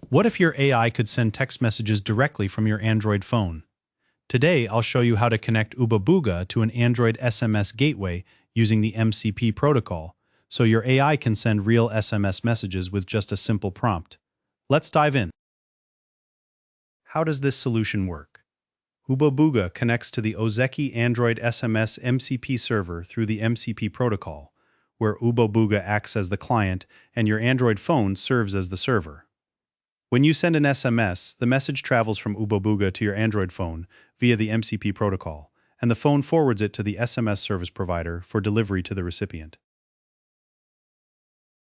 What if your AI could send text messages directly from your Android phone? Today, I'll show you how to connect OobaBooga to an Android SMS gateway using the MCP protocol, so your AI can send real SMS messages with just a simple prompt. Let's dive in. How does this solution work? OobaBooga connects to the Ozeki Android SMS MCP server through the MCP protocol, where OobaBooga acts as the client and your Android phone serves as the server. When you send an SMS, the message travels from OobaBooga to your Android phone via the MCP protocol, and the phone forwards it to the SMS service provider for delivery to the recipient.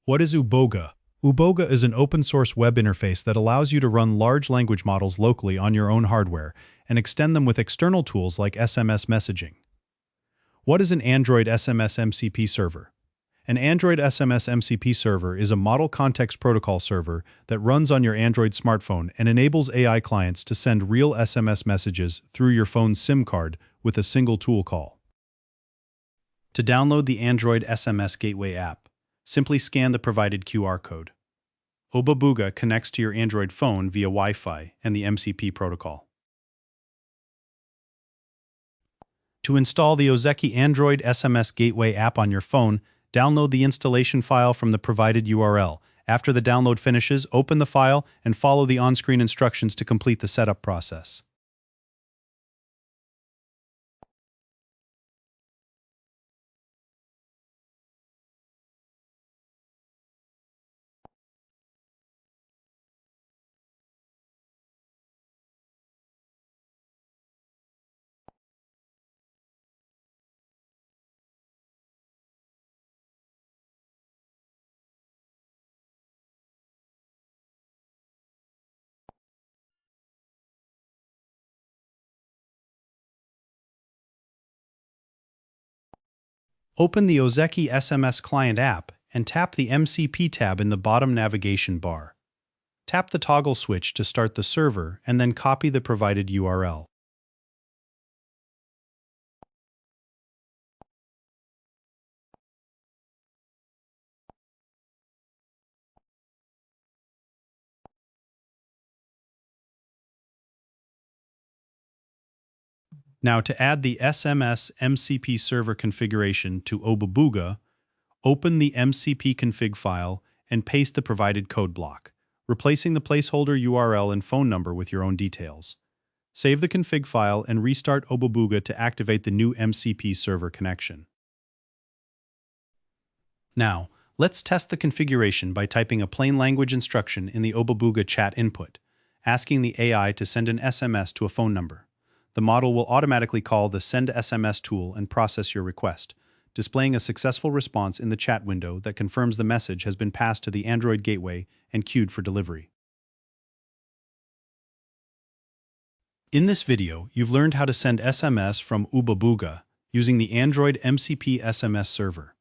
What is OobaBooga? OobaBooga is an open-source web interface that allows you to run large language models locally on your own hardware and extend them with external tools like SMS messaging. What is an Android SMS MCP server? An Android SMS MCP server is a model context protocol server that runs on your Android smartphone and enables AI clients to send real SMS messages through your phone's SIM card with a single tool call. To download the Android SMS Gateway app, simply scan the provided QR code. OobaBooga connects to your Android phone via Wi-Fi and the MCP protocol. To install the Ozeki Android SMS Gateway app on your phone, download the installation file from the provided URL. After the download finishes, open the file and follow the on-screen instructions to complete the setup process. Open the Ozeki SMS Client app and tap the MCP tab in the bottom navigation bar. Tap the toggle switch to start the server and then copy the provided URL. Now to add the SMS MCP server configuration to OobaBooga, open the MCP config file and paste the provided code block, replacing the placeholder URL and phone number with your own details. Save the config file and restart OobaBooga to activate the new MCP server connection. Now, let's test the configuration by typing a plain language instruction in the OobaBooga chat input, asking the AI to send an SMS to a phone number. The model will automatically call the Send SMS tool and process your request, displaying a successful response in the chat window that confirms the message has been passed to the Android gateway and queued for delivery. In this video, you've learned how to send SMS from OobaBooga using the Android MCP SMS server.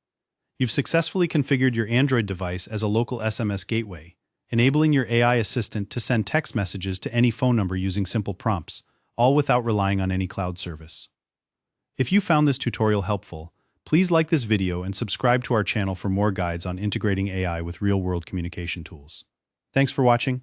You've successfully configured your Android device as a local SMS gateway, enabling your AI assistant to send text messages to any phone number using simple prompts, all without relying on any cloud service. If you found this tutorial helpful, please like this video and subscribe to our channel for more guides on integrating AI with real-world communication tools. Thanks for watching.